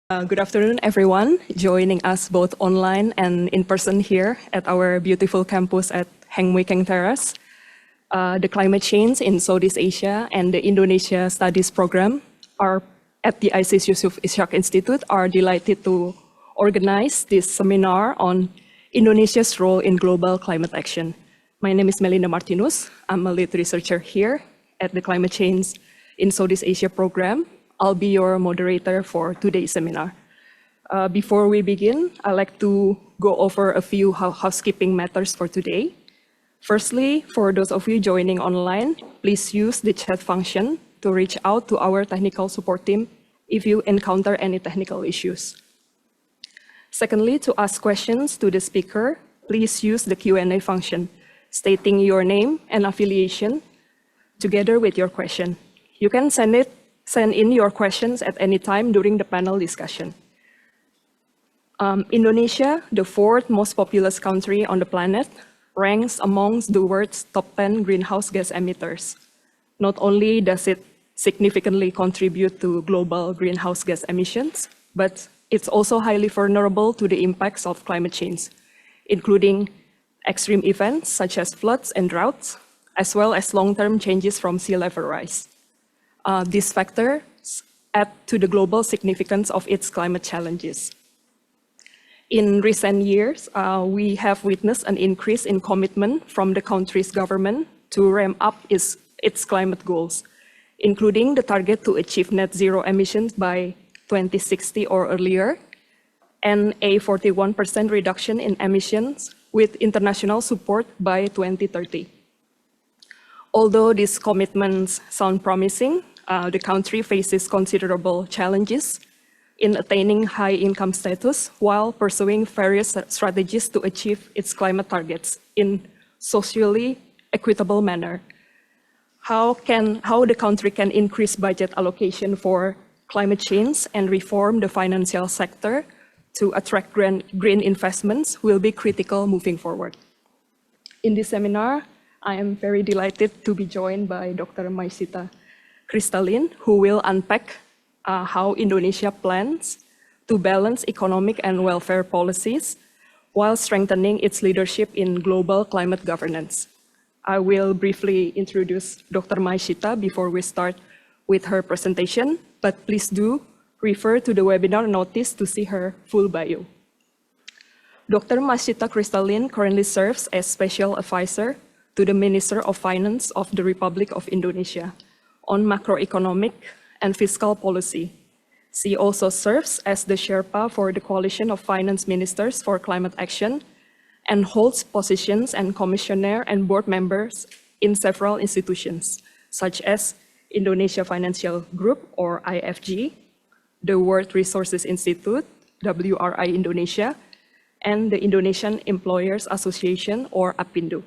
Good afternoon, everyone, joining us both online and in person here at our beautiful campus at Heng Mui Keng Terrace. The Climate Change in Southeast Asia and the Indonesia Studies Program are at the ISEAS Yusof Ishak Institute are delighted to organize this seminar on Indonesia's role in global climate action. My name is Melinda Martinus. I'm a lead researcher here at the Climate Change in Southeast Asia program. I'll be your moderator for today's seminar. Before we begin, I'd like to go over a few housekeeping matters for today. Firstly, for those of you joining online, please use the chat function to reach out to our technical support team if you encounter any technical issues. Secondly, to ask questions to the speaker, please use the Q&A function, stating your name and affiliation together with your question. You can send in your questions at any time during the panel discussion. Indonesia, the fourth most populous country on the planet, ranks amongst the world's top 10 greenhouse gas emitters. Not only does it significantly contribute to global greenhouse gas emissions, but it's also highly vulnerable to the impacts of climate change, including extreme events such as floods and droughts, as well as long-term changes from sea level rise. These factors add to the global significance of its climate challenges. In recent years, we have witnessed an increase in commitment from the country's government to ramp up its climate goals, including the target to achieve net zero emissions by 2060 or earlier, and a 41% reduction in emissions with international support by 2030. Although these commitments sound promising, the country faces considerable challenges in attaining high income status while pursuing various strategies to achieve its climate targets in socially equitable manner. How the country can increase budget allocation for climate change and reform the financial sector to attract green investments will be critical moving forward. In this seminar, I am very delighted to be joined by Dr. Masyita Crystallin, who will unpack how Indonesia plans to balance economic and welfare policies while strengthening its leadership in global climate governance. I will briefly introduce Dr. Masyita before we start with her presentation, but please do refer to the webinar notice to see her full bio. Dr. Masyita Crystallin currently serves as Special Advisor to the Minister of Finance of the Republic of Indonesia on Macroeconomic and Fiscal Policy. She also serves as the Sherpa for the Coalition of Finance Ministers for Climate Action and holds positions and commissioner and board members in several institutions, such as Indonesia Financial Group, or IFG, the World Resources Institute, WRI Indonesia, and the Indonesian Employers Association, or APindo.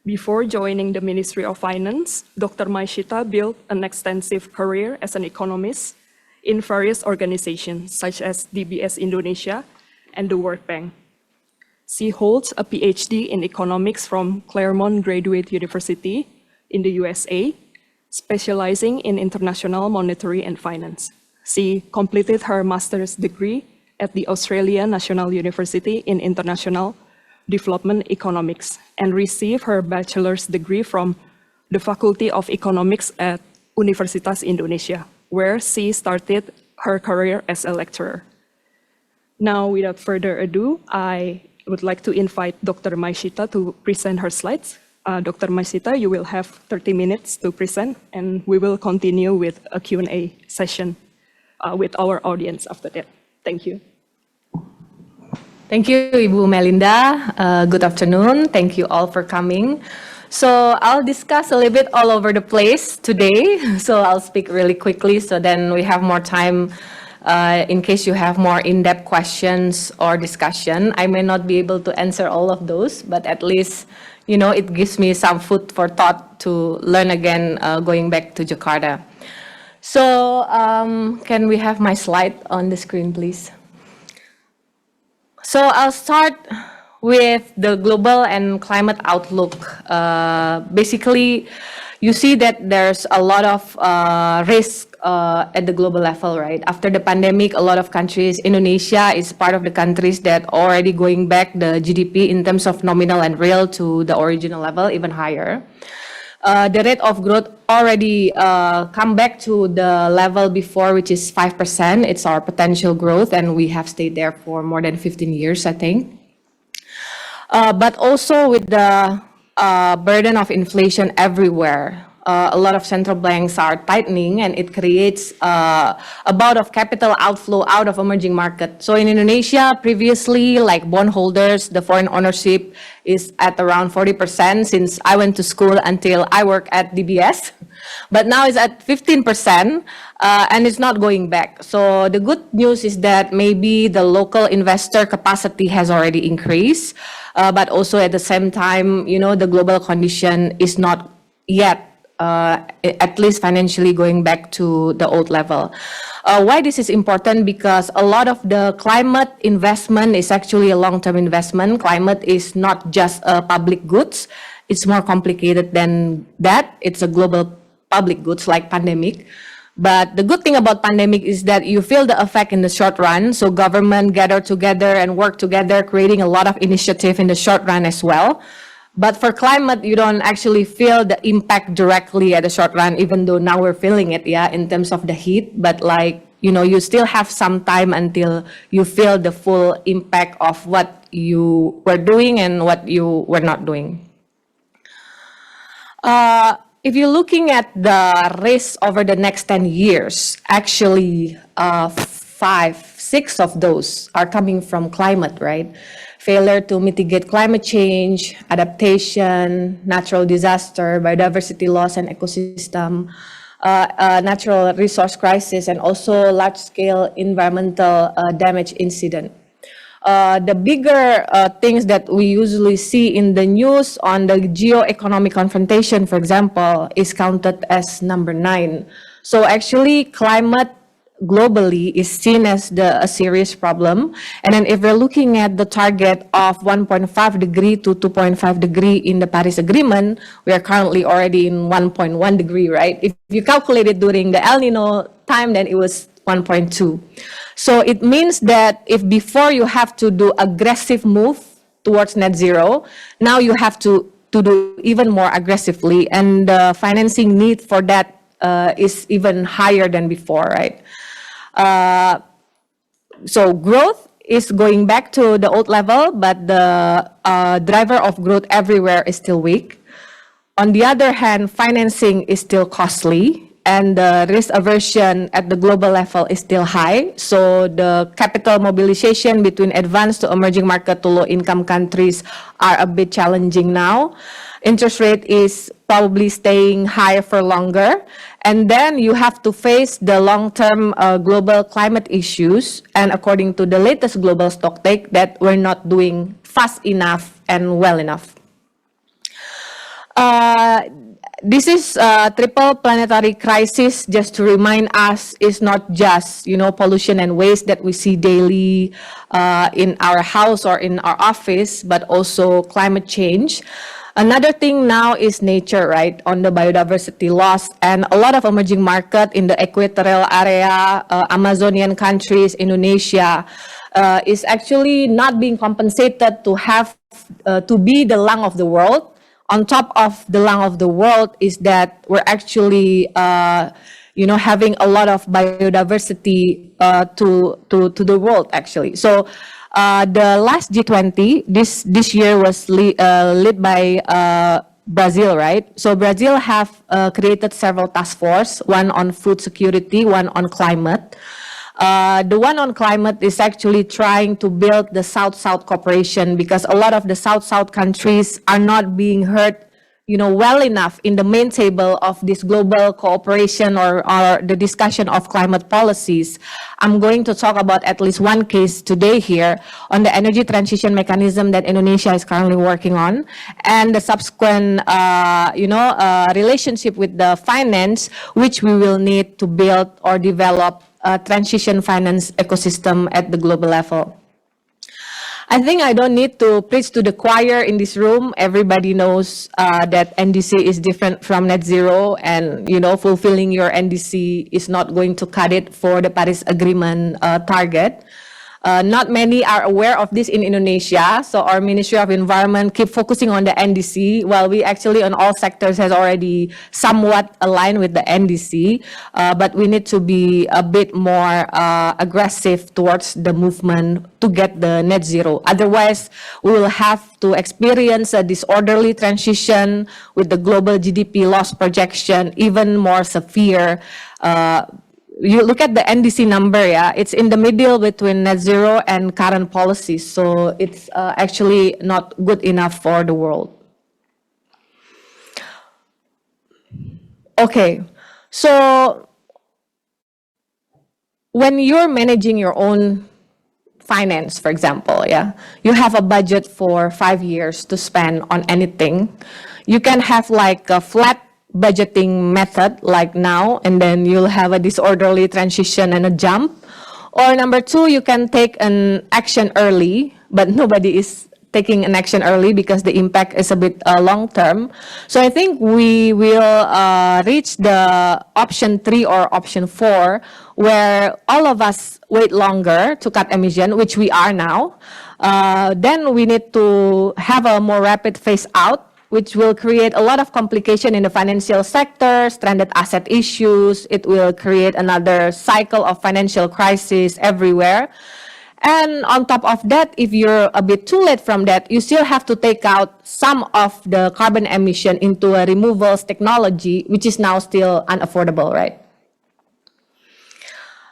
Before joining the Ministry of Finance, Dr. Masyita built an extensive career as an economist in various organizations, such as DBS Indonesia and the World Bank. She holds a PhD in economics from Claremont Graduate University in the USA, specializing in international monetary and finance. She completed her master's degree at the Australian National University in International Development Economics and received her bachelor's degree from the Faculty of Economics at Universitas Indonesia, where she started her career as a lecturer. Now, without further ado, I would like to invite Dr. Masyita to present her slides. Dr. Masyita, you will have 30 minutes to present, and we will continue with a Q&A session with our audience after that. Thank you. Thank you, Ibu Melinda. Good afternoon. Thank you all for coming. So I'll discuss a little bit all over the place today. So I'll speak really quickly so then we have more time in case you have more in-depth questions or discussion. I may not be able to answer all of those, but at least, you know, it gives me some food for thought to learn again going back to Jakarta. So can we have my slide on the screen, please? So I'll start with the global and climate outlook. Basically, you see that there's a lot of risk at the global level, right? After the pandemic, a lot of countries, Indonesia is part of the countries that already going back the GDP in terms of nominal and real to the original level, even higher. The rate of growth already come back to the level before, which is 5%. It's our potential growth, and we have stayed there for more than 15 years, I think. But also with the burden of inflation everywhere, a lot of central banks are tightening, and it creates a bout of capital outflow out of emerging market. So in Indonesia, previously, like bondholders, the foreign ownership is at around 40% since I went to school until I work at DBS. But now it's at 15%, and it's not going back. So the good news is that maybe the local investor capacity has already increased, but also at the same time, the global condition is not yet at least financially going back to the old level. Why this is important? Because a lot of the climate investment is actually a long-term investment. Climate is not just public goods. It's more complicated than that. It's a global public goods like pandemic. But the good thing about pandemic is that you feel the effect in the short run. So government gather together and work together, creating a lot of initiative in the short run as well. But for climate, you don't actually feel the impact directly at the short run, even though now we're feeling it, in terms of the heat. But you still have some time until you feel the full impact of what you were doing and what you were not doing. If you're looking at the risk over the next 10 years, actually 6 of those are coming from climate, right? Failure to mitigate climate change, adaptation, natural disaster, biodiversity loss and ecosystem, natural resource crisis, and also large-scale environmental damage incident. The bigger things that we usually see in the news on the geo-economic confrontation, for example, is counted as number 9. So actually, climate globally is seen as a serious problem. And then if we're looking at the target of 1.5 degree to 2.5 degree in the Paris Agreement, we are currently already in 1.1 degree, right? If you calculate it during the El Nino time, then it was 1.2. So it means that if before you have to do aggressive move towards net zero, now you have to do even more aggressively, and the financing need for that is even higher than before, right? So growth is going back to the old level, but the driver of growth everywhere is still weak. On the other hand, financing is still costly, and the risk aversion at the global level is still high. So the capital mobilization between advanced to emerging market to low-income countries are a bit challenging now. Interest rate is probably staying high for longer. And then you have to face the long-term global climate issues. And according to the latest global stocktake, that we're not doing fast enough and well enough. This is a triple planetary crisis, just to remind us, is not just, pollution and waste that we see daily in our house or in our office, but also climate change. Another thing now is nature, right, on the biodiversity loss. And a lot of emerging market in the equatorial area, Amazonian countries, Indonesia, is actually not being compensated to have, to be the lung of the world. On top of the lung of the world is that we're actually, having a lot of biodiversity to the world, actually. So the last G20 this year was led by Brazil, right? So Brazil have created several task force, one on food security, one on climate. The one on climate is actually trying to build the South-South cooperation, because a lot of the South-South countries are not being heard, well enough in the main table of this global cooperation or the discussion of climate policies. I'm going to talk about at least one case today here on the energy transition mechanism that Indonesia is currently working on, and the subsequent, relationship with the finance, which we will need to build or develop transition finance ecosystem at the global level. I think I don't need to preach to the choir in this room. Everybody knows that NDC is different from net zero, and fulfilling your NDC is not going to cut it for the Paris Agreement target. Not many are aware of this in Indonesia, so our Ministry of Environment keep focusing on the NDC, while we actually on all sectors has already somewhat aligned with the NDC, but we need to be a bit more aggressive towards the movement to get the net zero. Otherwise, we will have to experience a disorderly transition with the global GDP loss projection even more severe. You look at the NDC number, yeah, it's in the middle between net zero and current policies. So it's actually not good enough for the world. Okay, so when you're managing your own finance, for example, yeah, you have a budget for 5 years to spend on anything. You can have like a flat budgeting method like now, and then you'll have a disorderly transition and a jump. Or number two, you can take an action early, but nobody is taking an action early because the impact is a bit long term. So I think we will reach the option 3 or option 4, where all of us wait longer to cut emission, which we are now. Then we need to have a more rapid phase out, which will create a lot of complication in the financial sector, stranded asset issues. It will create another cycle of financial crisis everywhere. And on top of that, if you're a bit too late from that, you still have to take out some of the carbon emission into a removals technology, which is now still unaffordable, right?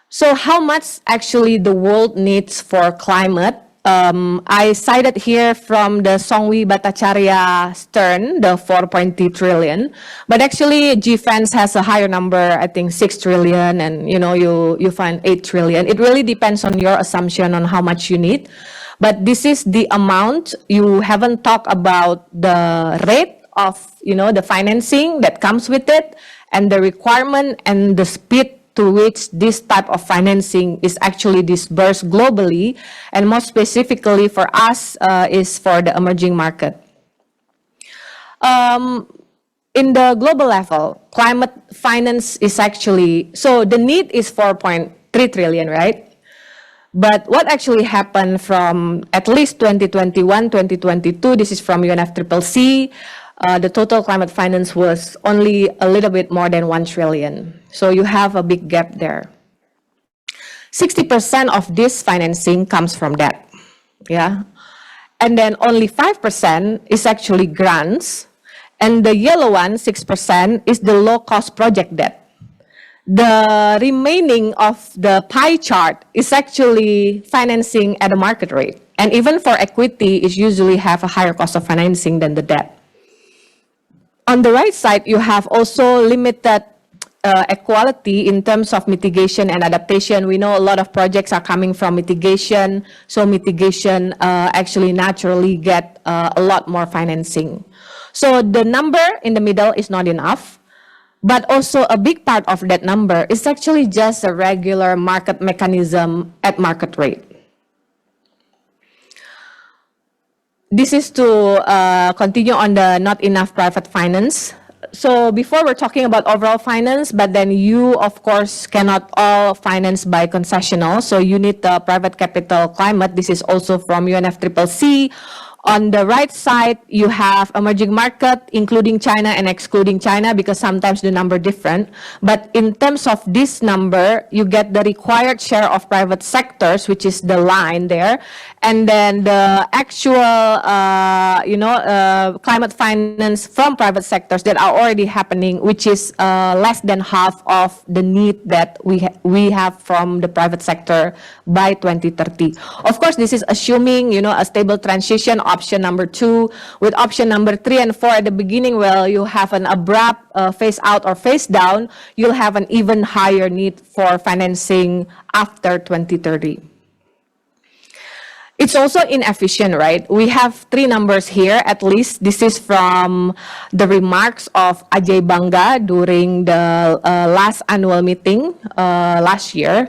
So how much actually the world needs for climate? I cited here from the Songwi Bhattacharya Stern, the 4.3 trillion, but actually GFANS has a higher number, I think 6 trillion, and you find 8 trillion. It really depends on your assumption on how much you need, but this is the amount. You haven't talked about the rate of, the financing that comes with it, and the requirement and the speed to which this type of financing is actually disbursed globally, and more specifically for us is for the emerging market. In the global level, climate finance is actually, so the need is 4.3 trillion, right? But what actually happened from at least 2021, 2022, this is from UNFCCC, the total climate finance was only a little bit more than 1 trillion. So you have a big gap there. 60% of this financing comes from debt, yeah? And then only 5% is actually grants. And the yellow one, 6%, is the low-cost project debt. The remaining of the pie chart is actually financing at a market rate. And even for equity, it usually have a higher cost of financing than the debt. On the right side, you have also limited equality in terms of mitigation and adaptation. We know a lot of projects are coming from mitigation, so mitigation actually naturally get a lot more financing. So the number in the middle is not enough, but also a big part of that number is actually just a regular market mechanism at market rate. This is to continue on the not enough private finance. So before we're talking about overall finance, but then you, of course, cannot all finance by concessional. So you need the private capital climate. This is also from UNFCCC. On the right side, you have emerging market, including China and excluding China, because sometimes the number different. But in terms of this number, you get the required share of private sectors, which is the line there. And then the actual, climate finance from private sectors that are already happening, which is less than half of the need that we have from the private sector by 2030. Of course, this is assuming, a stable transition. Option number 2, with option number 3 and 4 at the beginning, well, you have an abrupt phase out or phase down, you'll have an even higher need for financing after 2030. It's also inefficient, right? We have 3 numbers here, at least. This is from the remarks of Ajay Banga during the last annual meeting last year.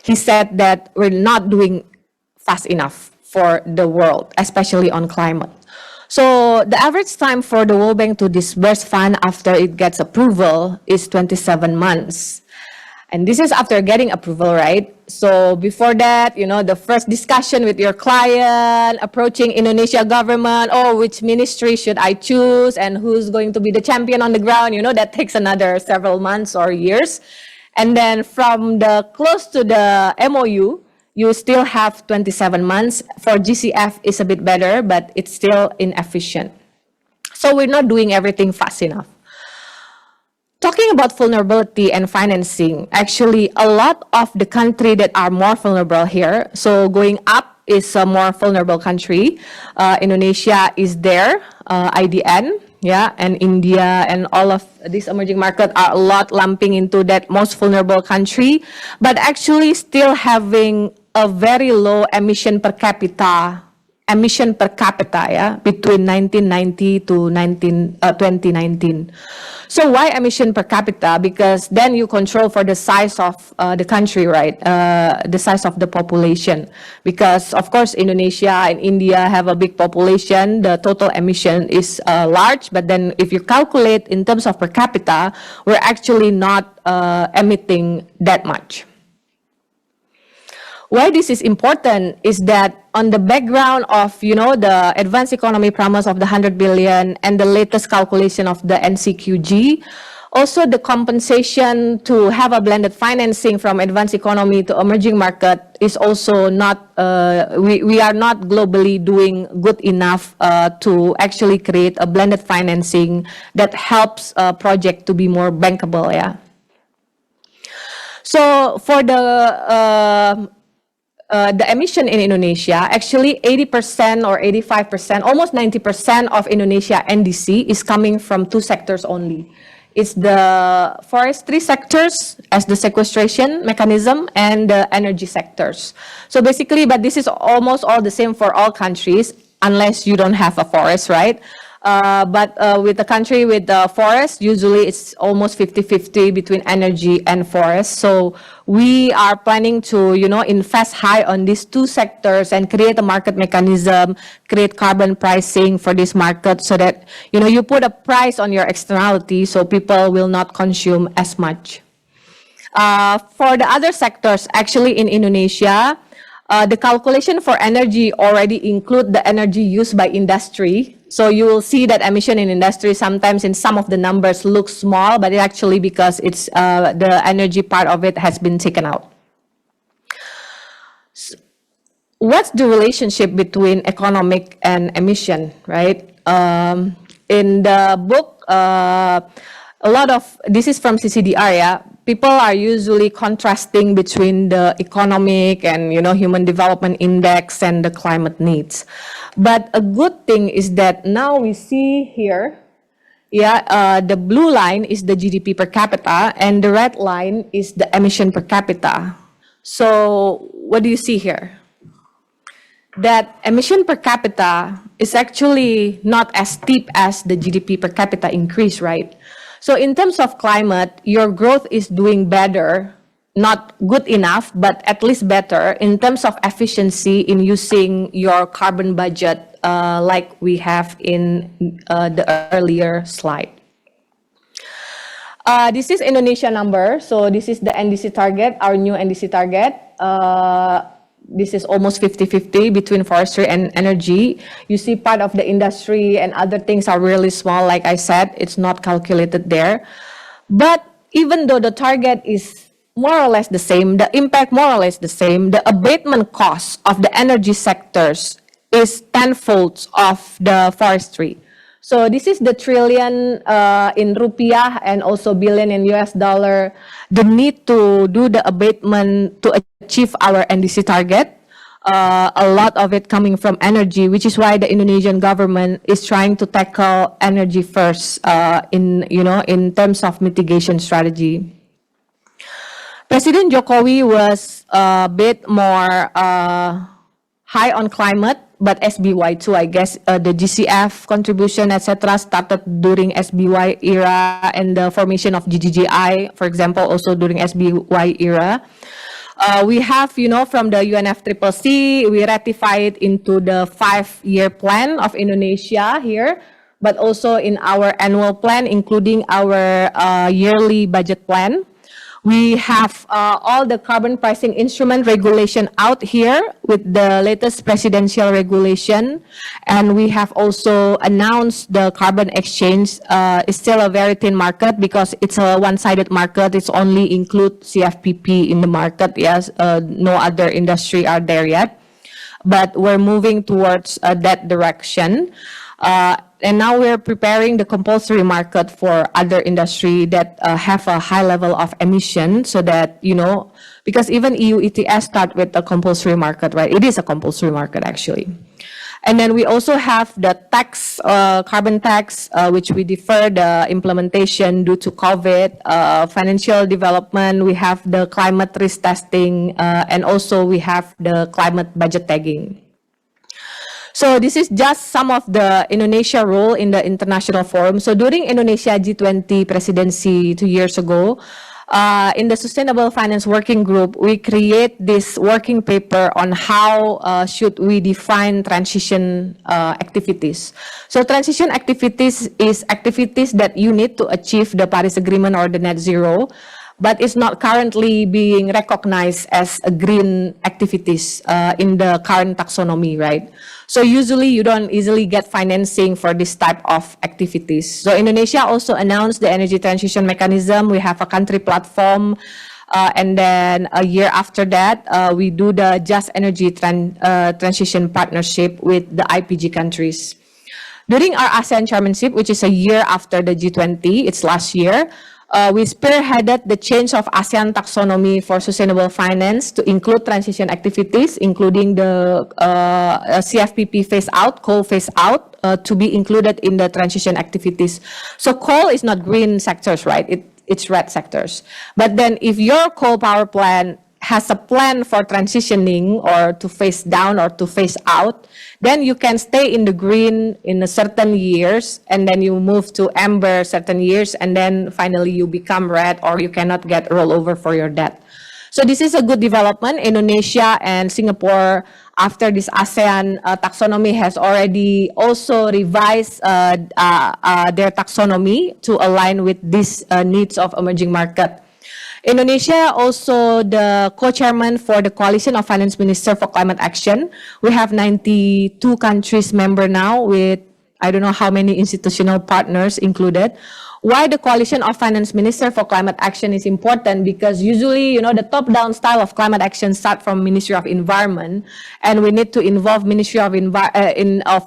He said that we're not doing fast enough for the world, especially on climate. So the average time for the World Bank to disburse fund after it gets approval is 27 months. And this is after getting approval, right? So before that, the first discussion with your client, approaching Indonesia government, oh, which ministry should I choose and who's going to be the champion on the ground, that takes another several months or years. And then from the close to the MOU, you still have 27 months. For GCF, it's a bit better, but it's still inefficient. So we're not doing everything fast enough. Talking about vulnerability and financing, actually, a lot of the country that are more vulnerable here, so going up is a more vulnerable country. Indonesia is there, IDN, yeah, and India and all of these emerging markets are a lot lumping into that most vulnerable country, but actually still having a very low emission per capita, yeah, between 1990 to 2019. So why emission per capita? Because then you control for the size of the country, right? The size of the population. Because of course, Indonesia and India have a big population. The total emission is large, but then if you calculate in terms of per capita, we're actually not emitting that much. Why this is important is that on the background of, the advanced economy promise of the 100 billion and the latest calculation of the NCQG, also the compensation to have a blended financing from advanced economy to emerging market is also not, we are not globally doing good enough to actually create a blended financing that helps a project to be more bankable, yeah. So for the emission in Indonesia, actually 80% or 85%, almost 90% of Indonesia NDC is coming from two sectors only. It's the forestry sectors as the sequestration mechanism and the energy sectors. So basically, but this is almost all the same for all countries, unless you don't have a forest, right? But with a country with the forest, usually it's almost 50-50 between energy and forest. So we are planning to, invest high on these two sectors and create a market mechanism, create carbon pricing for this market so that, you put a price on your externality so people will not consume as much. For the other sectors, actually in Indonesia, the calculation for energy already include the energy used by industry. So you will see that emission in industry sometimes in some of the numbers look small, but it actually because it's the energy part of it has been taken out. So what's the relationship between economic and emission, right? In the book, a lot of, this is from CCDR, yeah. People are usually contrasting between the economic and, human development index and the climate needs. But a good thing is that now we see here, the blue line is the GDP per capita and the red line is the emission per capita. So what do you see here? That emission per capita is actually not as steep as the GDP per capita increase, right? So in terms of climate, your growth is doing better, not good enough, but at least better in terms of efficiency in using your carbon budget like we have in the earlier slide. This is Indonesia number. So this is the NDC target, our new NDC target. This is almost 50-50 between forestry and energy. You see part of the industry and other things are really small. Like I said, it's not calculated there. But even though the target is more or less the same, the impact more or less the same, the abatement cost of the energy sectors is tenfold of the forestry. So this is the trillion in rupiah and also billion in US dollar, the need to do the abatement to achieve our NDC target. A lot of it coming from energy, which is why the Indonesian government is trying to tackle energy first in terms of mitigation strategy. President Jokowi was a bit more high on climate, but SBY too, I guess, the GCF contribution, etc., started during SBY era, and the formation of GGGI, for example, also during SBY era. We have, from the UNFCCC, we ratified into the 5-year plan of Indonesia here, but also in our annual plan, including our yearly budget plan. We have all the carbon pricing instrument regulation out here with the latest presidential regulation. And we have also announced the carbon exchange is still a very thin market because it's a one-sided market. It's only include CFPP in the market. Yes, no other industry are there yet. But we're moving towards that direction. And now we're preparing the compulsory market for other industry that have a high level of emission so that, because even EU ETS start with a compulsory market, right? It is a compulsory market actually. And then we also have the tax, carbon tax, which we defer the implementation due to COVID, financial development, we have the climate risk testing, and also we have the climate budget tagging. So this is just some of the Indonesia role in the international forum. So during Indonesia G20 presidency 2 years ago, in the Sustainable Finance Working Group, we create this working paper on how should we define transition activities. So transition activities is activities that you need to achieve the Paris Agreement or the net zero, but it's not currently being recognized as a green activities in the current taxonomy, right? So usually you don't easily get financing for this type of activities. So Indonesia also announced the energy transition mechanism. We have a country platform. And then a year after that, we do the Just Energy Transition Partnership with the IPG countries. During our ASEAN chairmanship, which is a year after the G20, it's last year, we spearheaded the change of ASEAN taxonomy for sustainable finance to include transition activities, including the CFPP phase out, coal phase out, to be included in the transition activities. So coal is not green sectors, right? It's red sectors. But then if your coal power plant has a plan for transitioning or to phase down or to phase out, then you can stay in the green in a certain years, and then you move to amber certain years, and then finally you become red or you cannot get rollover for your debt. So this is a good development. Indonesia and Singapore, after this ASEAN taxonomy, has already also revised their taxonomy to align with these needs of emerging market. Indonesia also the co-chairman for the Coalition of Finance Ministers for Climate Action. We have 92 countries member now with I don't know how many institutional partners included. Why the Coalition of Finance Ministers for Climate Action is important? Because usually, the top-down style of climate action start from Ministry of Environment, and we need to involve Ministry of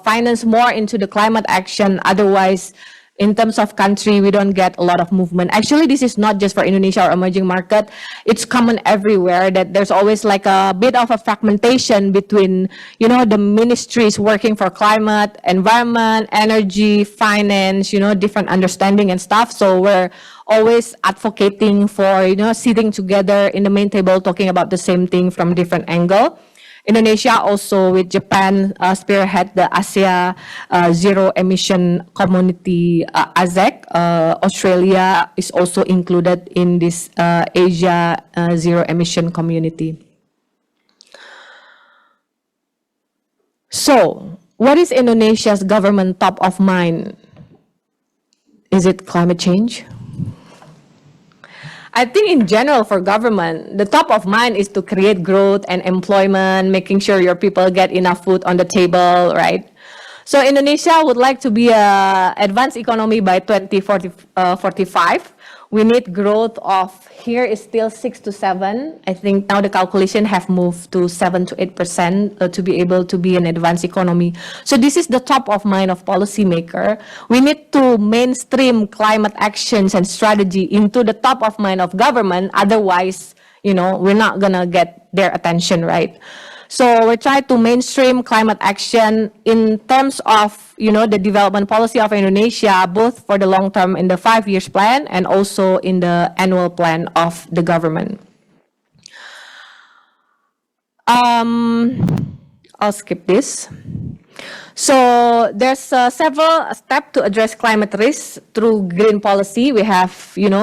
Finance more into the climate action. Otherwise, in terms of country, we don't get a lot of movement. Actually, this is not just for Indonesia or emerging market. It's common everywhere that there's always like a bit of a fragmentation between, the ministries working for climate, environment, energy, finance, different understanding and stuff. So we're always advocating for, sitting together in the main table, talking about the same thing from different angle. Indonesia also with Japan spearhead the Asia Zero Emission Community ASEC. Australia is also included in this Asia Zero Emission Community. So, what is Indonesia's government top of mind? Is it climate change? I think in general for government, the top of mind is to create growth and employment, making sure your people get enough food on the table, right? So Indonesia would like to be an advanced economy by 2045. We need growth of, here is still 6 to 7. I think now the calculation have moved to 7 to 8% to be able to be an advanced economy. So this is the top of mind of policymaker. We need to mainstream climate actions and strategy into the top of mind of government. Otherwise, we're not gonna get their attention, right? So we try to mainstream climate action in terms of, the development policy of Indonesia, both for the long term in the 5 years plan and also in the annual plan of the government. I'll skip this. So there's several steps to address climate risks through green policy. We have,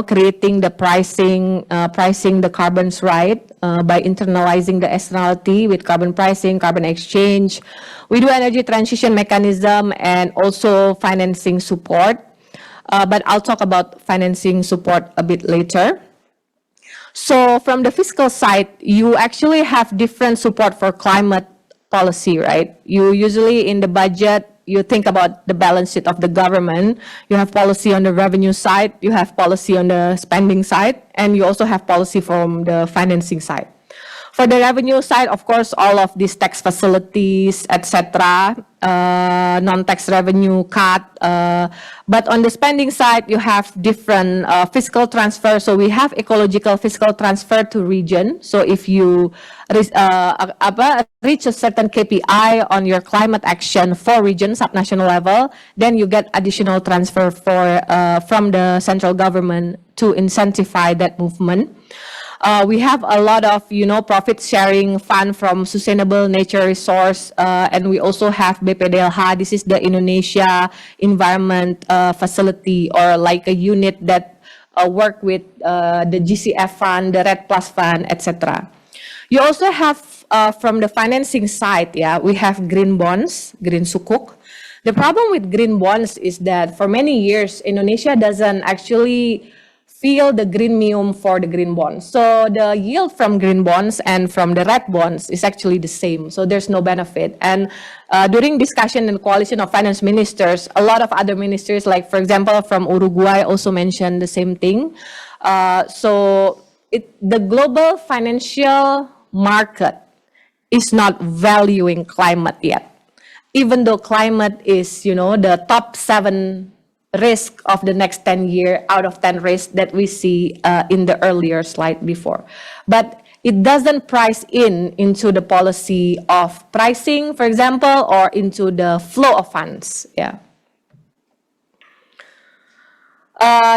creating the pricing the carbons right by internalizing the externality with carbon pricing, carbon exchange. We do energy transition mechanism and also financing support. But I'll talk about financing support a bit later. So from the fiscal side, you actually have different support for climate policy, right? You usually in the budget, you think about the balance sheet of the government. You have policy on the revenue side, you have policy on the spending side, and you also have policy from the financing side. For the revenue side, of course, all of these tax facilities, etc., non-tax revenue cut. But on the spending side, you have different fiscal transfer. So we have ecological fiscal transfer to region. So if you reach a certain KPI on your climate action for region, subnational level, then you get additional transfer from the central government to incentivize that movement. We have a lot of, profit sharing fund from sustainable nature resource, and we also have BPDLH. This is the Indonesia Environment Facility, or like a unit that work with the GCF fund, the Red Plus fund, etc. You also have from the financing side, we have green bonds, green sukuk. The problem with green bonds is that for many years, Indonesia doesn't actually feel the greenmium for the green bonds. So the yield from green bonds and from the red bonds is actually the same. So there's no benefit. And during discussion in coalition of finance ministers, a lot of other ministers, like for example, from Uruguay also mentioned the same thing. So the global financial market is not valuing climate yet. Even though climate is, the top 7 risk of the next 10 years out of 10 risks that we see in the earlier slide before. But it doesn't price into the policy of pricing, for example, or into the flow of funds.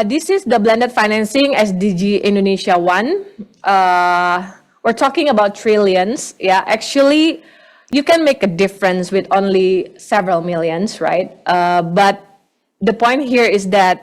This is the blended financing SDG Indonesia 1. We're talking about trillions. Actually, you can make a difference with only several millions, right? But the point here is that,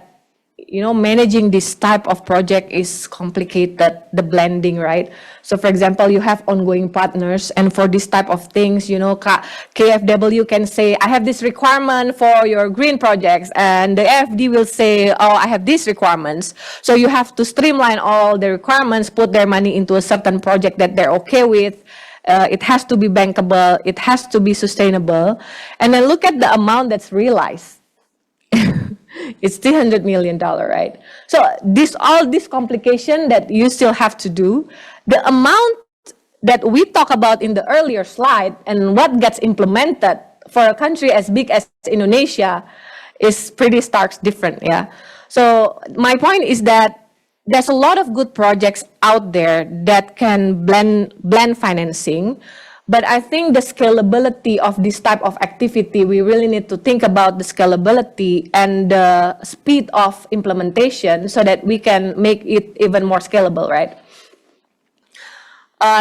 managing this type of project is complicated, the blending, right? So for example, you have ongoing partners, and for this type of things, KfW can say, I have this requirement for your green projects, and the AFD will say, oh, I have these requirements. So you have to streamline all the requirements, put their money into a certain project that they're okay with. It has to be bankable, it has to be sustainable, and then look at the amount that's realized. It's $300 million, right? So all this complication that you still have to do, the amount that we talk about in the earlier slide and what gets implemented for a country as big as Indonesia is pretty stark different, So my point is that there's a lot of good projects out there that can blend financing. But I think the scalability of this type of activity, we really need to think about the scalability and the speed of implementation so that we can make it even more scalable, right?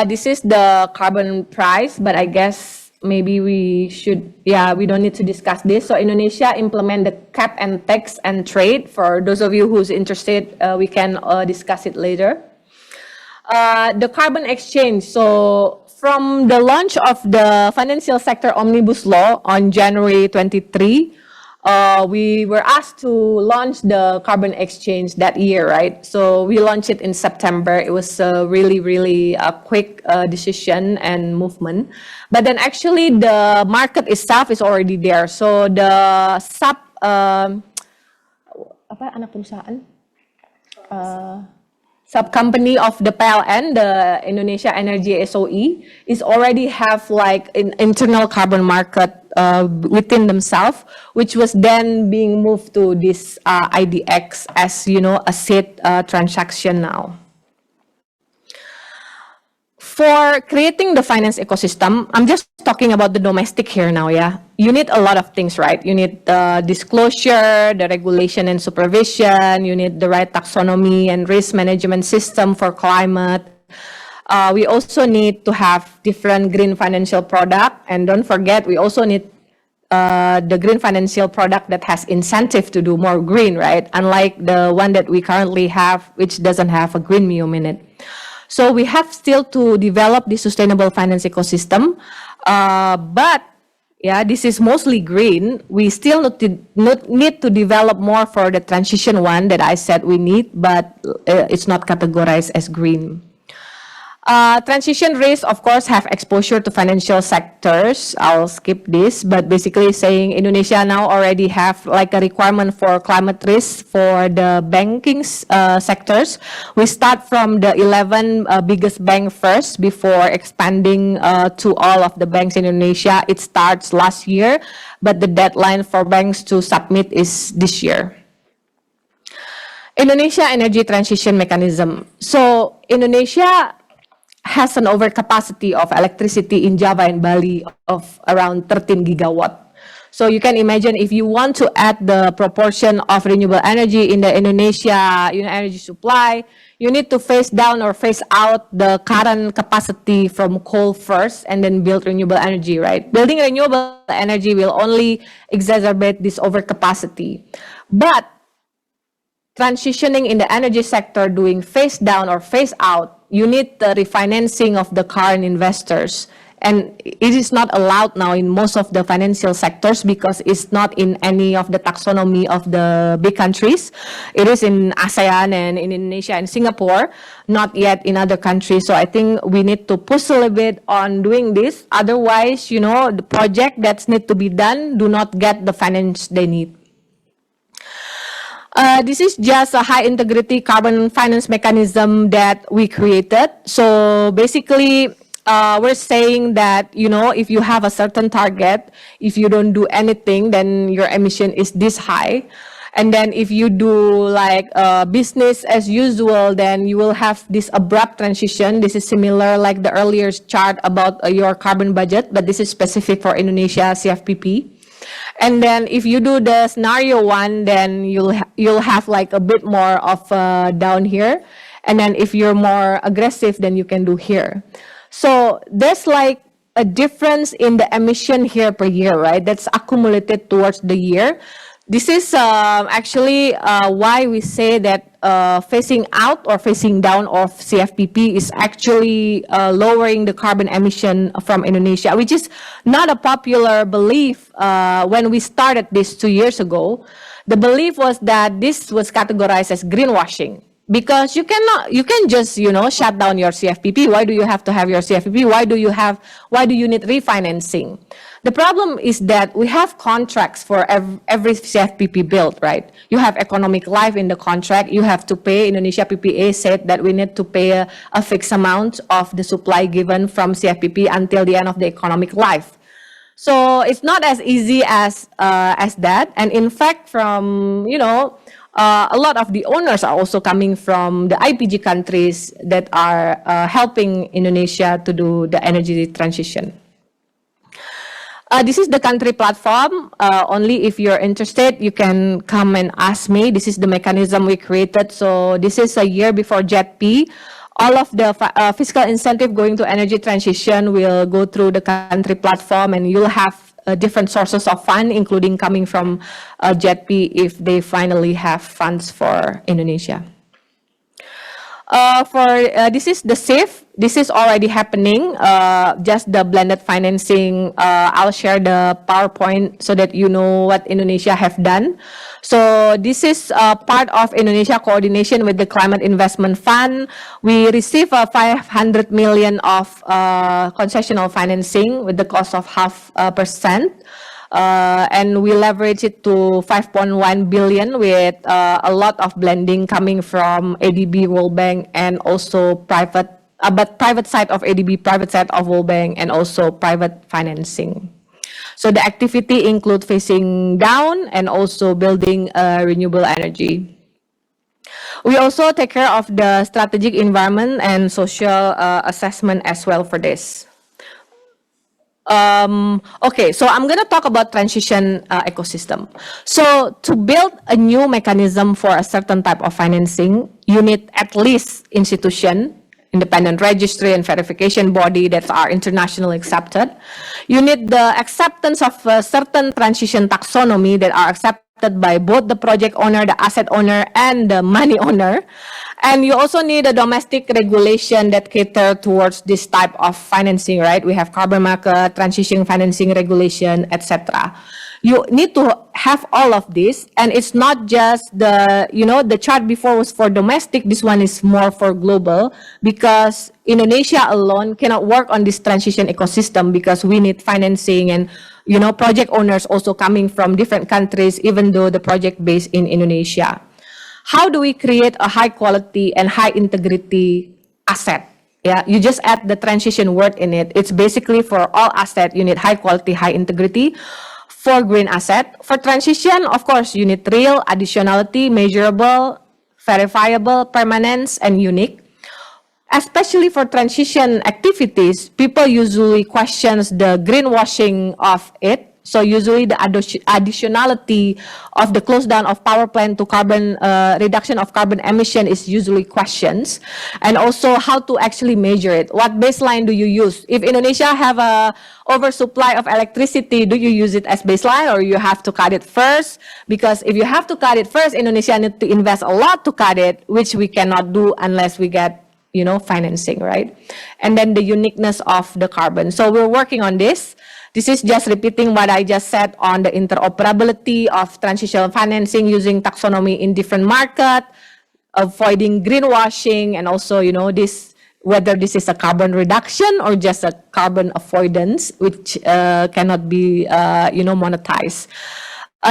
This is the carbon price, but I guess maybe we should, we don't need to discuss this. So Indonesia implement the cap and tax and trade. For those of you who's interested, we can discuss it later. The carbon exchange. So from the launch of the Financial Sector Omnibus Law on January 23, we were asked to launch the carbon exchange that year, right? So we launched it in September. It was a really, really quick decision and movement. But then actually the market itself is already there. So the sub-company of the PLN, the Indonesia Energy SOE, is already have like an internal carbon market within themselves, which was then being moved to this IDX as, a seed transaction now. For creating the finance ecosystem, I'm just talking about the domestic here now, You need a lot of things, right? You need the disclosure, the regulation and supervision, you need the right taxonomy and risk management system for climate. We also need to have different green financial product, and don't forget, we also need the green financial product that has incentive to do more green, right? Unlike the one that we currently have, which doesn't have a greenmium in it. So we have still to develop the sustainable finance ecosystem, but yeah, this is mostly green. We still need to develop more for the transition one that I said we need, but it's not categorized as green. Transition risks, of course, have exposure to financial sectors. I'll skip this, but basically saying Indonesia now already have like a requirement for climate risk for the banking sectors. We start from the 11 biggest bank first before expanding to all of the banks in Indonesia. It starts last year, but the deadline for banks to submit is this year. Indonesia Energy Transition Mechanism. So Indonesia has an overcapacity of electricity in Java and Bali of around 13 gigawatt. So you can imagine if you want to add the proportion of renewable energy in the Indonesia energy supply, you need to phase down or phase out the current capacity from coal first and then build renewable energy, right? Building renewable energy will only exacerbate this overcapacity. But transitioning in the energy sector, doing phase down or phase out, you need the refinancing of the current investors. And it is not allowed now in most of the financial sectors because it's not in any of the taxonomy of the big countries. It is in ASEAN and in Indonesia and Singapore, not yet in other countries. So I think we need to push a little bit on doing this. Otherwise, the project that need to be done do not get the finance they need. This is just a high integrity carbon finance mechanism that we created. So basically, we're saying that, if you have a certain target, if you don't do anything, then your emission is this high. And then if you do like business as usual, then you will have this abrupt transition. This is similar like the earlier chart about your carbon budget, but this is specific for Indonesia CFPP. And then if you do the scenario one, then you'll have like a bit more of down here. And then if you're more aggressive, then you can do here. So there's like a difference in the emission here per year, right? That's accumulated towards the year. This is actually why we say that phasing out or phasing down of CFPP is actually lowering the carbon emission from Indonesia, which is not a popular belief when we started this 2 years ago. The belief was that this was categorized as greenwashing. Because you can just, shut down your CFPP. Why do you have to have your CFPP? Why do you need refinancing? The problem is that we have contracts for every CFPP built, right? You have economic life in the contract. You have to pay. Indonesia PPA said that we need to pay a fixed amount of the supply given from CFPP until the end of the economic life. So it's not as easy as that. And in fact, from, a lot of the owners are also coming from the IPG countries that are helping Indonesia to do the energy transition. This is the country platform. Only if you're interested, you can come and ask me. This is the mechanism we created. So this is a year before JETP. All of the fiscal incentive going to energy transition will go through the country platform, and you'll have different sources of fund, including coming from JETP if they finally have funds for Indonesia. This is the SIF. This is already happening, just the blended financing. I'll share the PowerPoint so that you know what Indonesia have done. So this is part of Indonesia coordination with the Climate Investment Fund. We receive 500 million of concessional financing with the cost of 0.5%. And we leverage it to 5.1 billion with a lot of blending coming from ADB, World Bank, and also private side of ADB, private side of World Bank, and also private financing. So the activity include phasing down and also building renewable energy. We also take care of the strategic environment and social assessment as well for this. Okay, so I'm going to talk about transition ecosystem. So to build a new mechanism for a certain type of financing, you need at least institution, independent registry and verification body that are internationally accepted. You need the acceptance of certain transition taxonomy that are accepted by both the project owner, the asset owner, and the money owner. And you also need a domestic regulation that cater towards this type of financing, right? We have carbon market, transition financing regulation, etc. You need to have all of this, and it's not just the, the chart before was for domestic, this one is more for global, because Indonesia alone cannot work on this transition ecosystem because we need financing and, project owners also coming from different countries, even though the project based in Indonesia. How do we create a high quality and high integrity asset? Yeah, you just add the transition word in it. It's basically for all asset, you need high quality, high integrity. For green asset, for transition, of course, you need real, additionality, measurable, verifiable, permanence, and unique. Especially for transition activities, people usually questions the greenwashing of it. So usually the additionality of the close down of power plant to carbon reduction of carbon emission is usually questions. And also how to actually measure it. What baseline do you use? If Indonesia have a oversupply of electricity, do you use it as baseline or you have to cut it first? Because if you have to cut it first, Indonesia need to invest a lot to cut it, which we cannot do unless we get financing, right? And then the uniqueness of the carbon. So we're working on this. This is just repeating what I just said on the interoperability of transitional financing using taxonomy in different market, avoiding greenwashing, and also, whether this is a carbon reduction or just a carbon avoidance, which cannot be, monetized.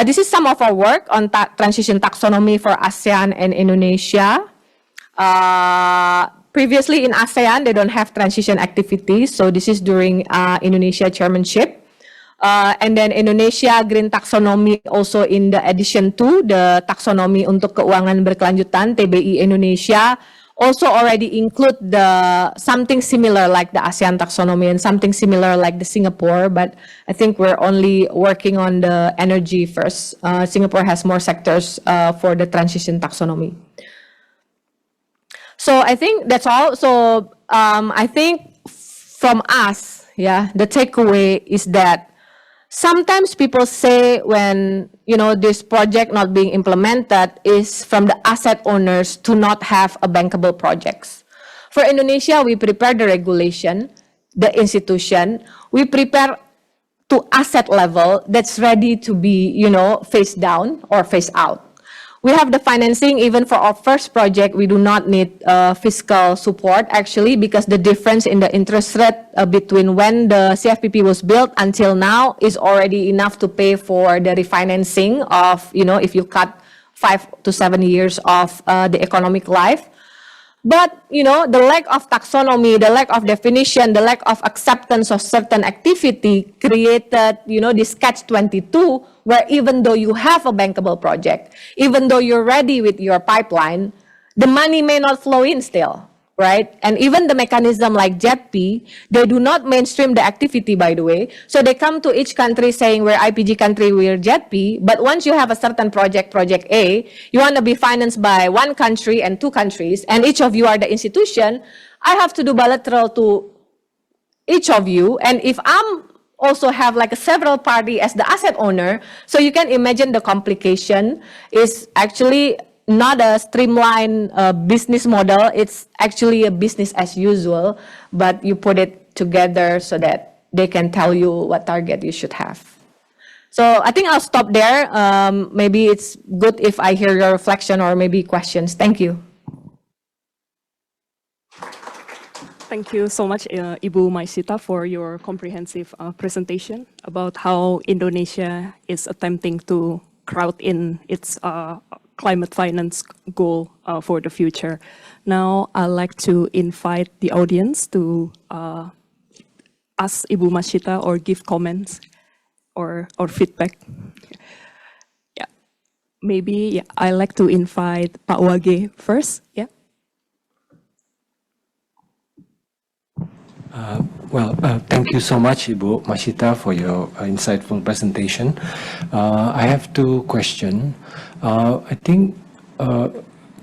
This is some of our work on transition taxonomy for ASEAN and Indonesia. Previously in ASEAN, they don't have transition activities, so this is during Indonesia chairmanship. And then Indonesia Green Taxonomy also in the addition to the taxonomy untuk keuangan berkelanjutan, TBI Indonesia, also already include something similar like the ASEAN taxonomy and something similar like the Singapore, but I think we're only working on the energy first. Singapore has more sectors for the transition taxonomy. So I think that's all. So I think from us, the takeaway is that sometimes people say when, this project not being implemented is from the asset owners to not have a bankable projects. For Indonesia, we prepare the regulation, the institution, we prepare to asset level that's ready to be, phased down or phased out. We have the financing. Even for our first project, we do not need fiscal support actually, because the difference in the interest rate between when the CFPP was built until now is already enough to pay for the refinancing of, if you cut 5 to 7 years of the economic life. But, the lack of taxonomy, the lack of definition, the lack of acceptance of certain activity created, this catch-22, where even though you have a bankable project, even though you're ready with your pipeline, the money may not flow in still, right? And even the mechanism like JETP, they do not mainstream the activity, by the way. So they come to each country saying we're IPG country, we're JETP, but once you have a certain project A, you want to be financed by one country and 2 countries, and each of you are the institution, I have to do bilateral to each of you. And if I'm also have like a several party as the asset owner, so you can imagine the complication is actually not a streamlined business model. It's actually a business as usual, but you put it together so that they can tell you what target you should have. So I think I'll stop there. Maybe it's good if I hear your reflection or maybe questions. Thank you. Thank you so much, Ibu Masyita, for your comprehensive presentation about how Indonesia is attempting to crowd in its climate finance goal for the future. Now, I'd like to invite the audience to ask Ibu Masyita or give comments or feedback. Yeah, maybe I'd like to invite Pak Wage first. Yeah. Thank you so much, Ibu Masyita, for your insightful presentation. I have 2 questions. I think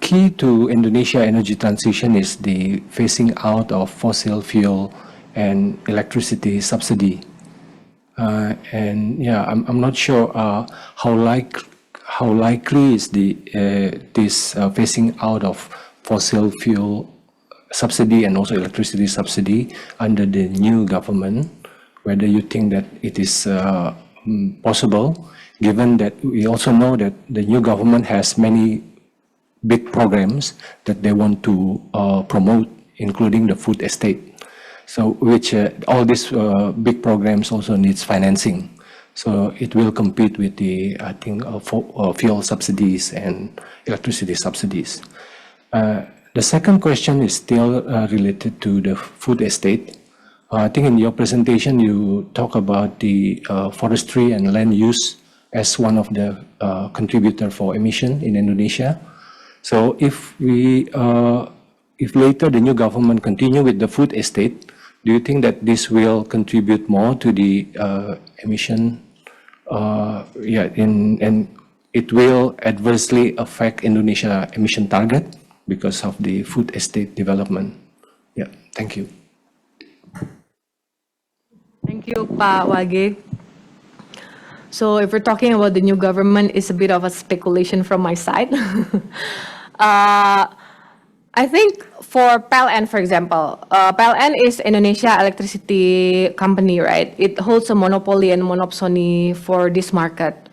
key to Indonesia energy transition is the phasing out of fossil fuel and electricity subsidy. And yeah, I'm not sure how likely is this phasing out of fossil fuel subsidy and also electricity subsidy under the new government. Whether you think that it is possible, given that we also know that the new government has many big programs that they want to promote, including the food estate. So, which all these big programs also needs financing. So it will compete with the, I think, fuel subsidies and electricity subsidies. The second question is still related to the food estate. I think in your presentation you talk about the forestry and land use as one of the contributor for emission in Indonesia. So if later the new government continue with the food estate, do you think that this will contribute more to the emission? And it will adversely affect Indonesia emission target because of the food estate development. Yeah, thank you. Thank you, Pak Wage. So if we're talking about the new government, it's a bit of a speculation from my side. I think for PLN, for example, PLN is Indonesia Electricity Company, right? It holds a monopoly and monopsony for this market.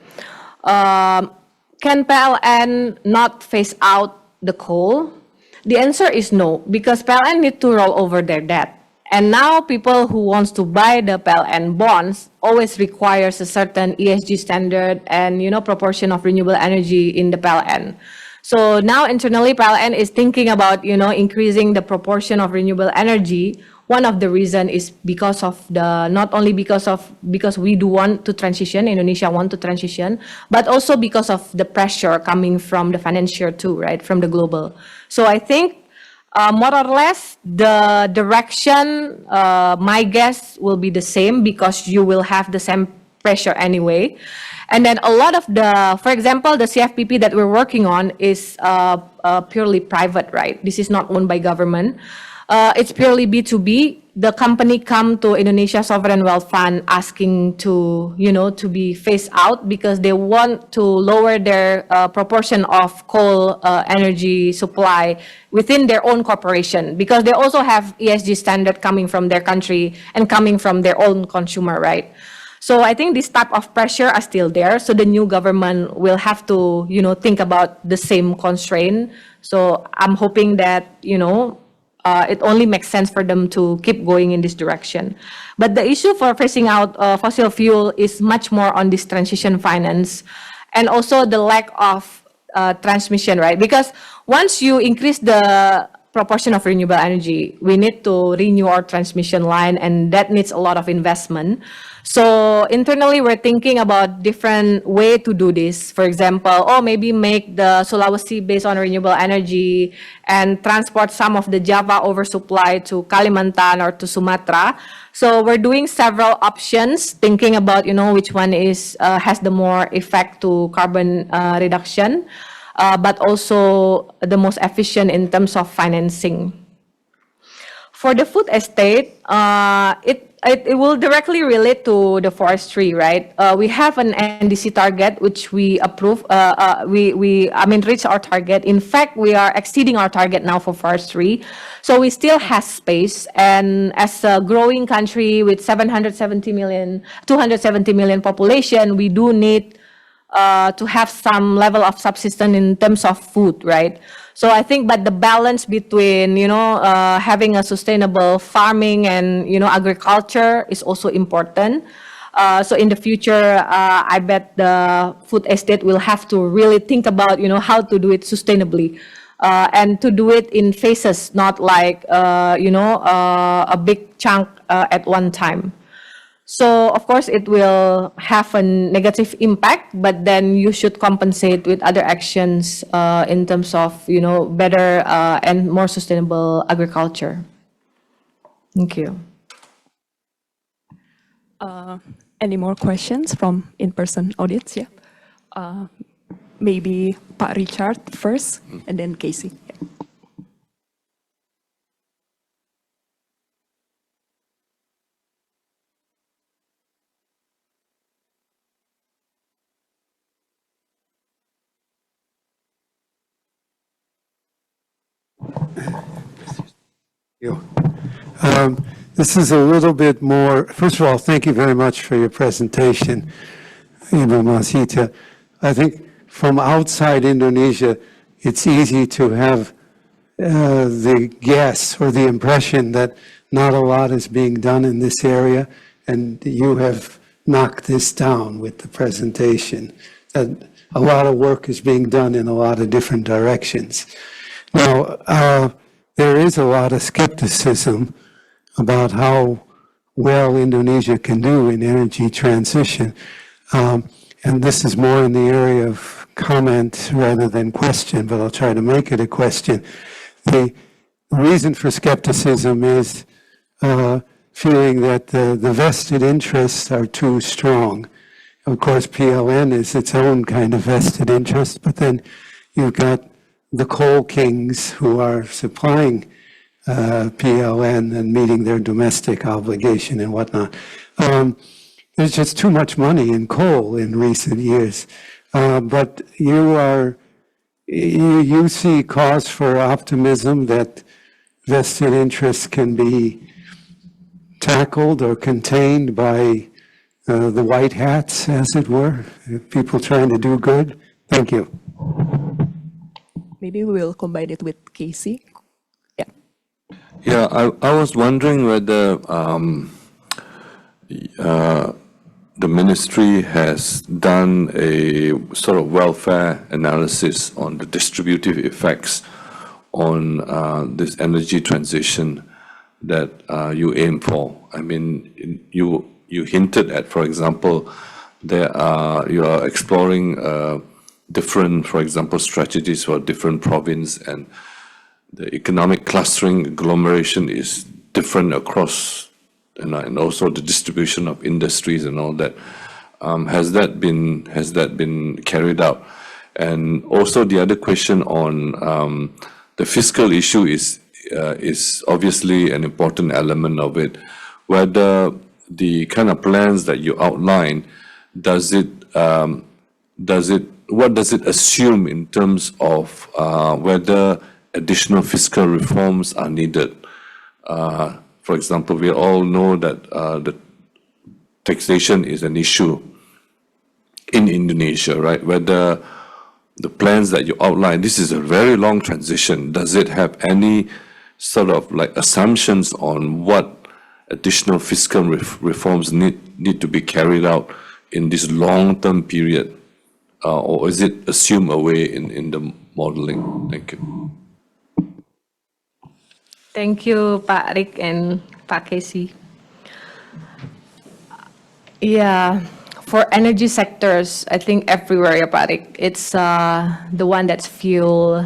Can PLN not phase out the coal? The answer is no, because PLN need to roll over their debt. And now people who wants to buy the PLN bonds always requires a certain ESG standard and, proportion of renewable energy in the PLN. So now internally PLN is thinking about, increasing the proportion of renewable energy. One of the reason is because of because we do want to transition, Indonesia want to transition, but also because of the pressure coming from the financier too, right, from the global. So I think more or less, the direction, my guess, will be the same because you will have the same pressure anyway. And then a lot of for example, the CFPP that we're working on is purely private, right? This is not owned by government. It's purely B2B. The company come to Indonesia Sovereign Wealth Fund asking to be phased out because they want to lower their proportion of coal energy supply within their own corporation because they also have ESG standard coming from their country and coming from their own consumer, right? So I think this type of pressure are still there. So the new government will have to, think about the same constraint. So I'm hoping that, it only makes sense for them to keep going in this direction. But the issue for phasing out fossil fuel is much more on this transition finance and also the lack of transmission, right? Because once you increase the proportion of renewable energy, we need to renew our transmission line and that needs a lot of investment. So internally, we're thinking about different way to do this. For example, maybe make the Sulawesi based on renewable energy and transport some of the Java oversupply to Kalimantan or to Sumatra. So we're doing several options, thinking about, which one is has the more effect to carbon reduction, but also the most efficient in terms of financing. For the food estate, it will directly relate to the forestry, right? We have an NDC target which we approve. Reach our target. In fact, we are exceeding our target now for forestry. So we still have space. And as a growing country with 270 million population, we do need to have some level of subsistence in terms of food, right? So I think, but the balance between, having a sustainable farming and, agriculture is also important. So in the future, I bet the food estate will have to really think about, how to do it sustainably. And to do it in phases, not like, a big chunk at one time. So, of course, it will have a negative impact, but then you should compensate with other actions in terms of, better and more sustainable agriculture. Thank you. Any more questions from in-person audience? Yeah. Maybe Pak Richard first, and then Casey. You. This is a little bit more, first of all, thank you very much for your presentation, Ibu Masyita. I think from outside Indonesia, it's easy to have the guess or the impression that not a lot is being done in this area, and you have knocked this down with the presentation, that a lot of work is being done in a lot of different directions. Now, there is a lot of skepticism about how well Indonesia can do in energy transition. And this is more in the area of comment rather than question, but I'll try to make it a question. The reason for skepticism is feeling that the vested interests are too strong. Of course, PLN is its own kind of vested interest, but then you've got the coal kings who are supplying PLN and meeting their domestic obligation and whatnot. There's just too much money in coal in recent years. But you see cause for optimism that vested interests can be tackled or contained by the white hats, as it were, people trying to do good. Thank you. Maybe we will combine it with Casey. Yeah. Yeah, I was wondering whether the ministry has done a sort of welfare analysis on the distributive effects on this energy transition that you aim for. I mean, you hinted at, for example, you are exploring different, for example, strategies for different province, and the economic clustering agglomeration is different across, and also the distribution of industries and all that. Has that been carried out? And also the other question on the fiscal issue is obviously an important element of it. Whether the kind of plans that you outline, what does it assume in terms of whether additional fiscal reforms are needed? For example, we all know that the taxation is an issue in Indonesia, right? Whether the plans that you outline, this is a very long transition. Does it have any sort of like assumptions on what additional fiscal reforms need to be carried out in this long-term period? Or is it assumed away in the modeling? Thank you. Thank you, Pak Rick and Pak Casey. Yeah, for energy sectors, I think everywhere, yeah, Pak Rick, it's the one that's fuel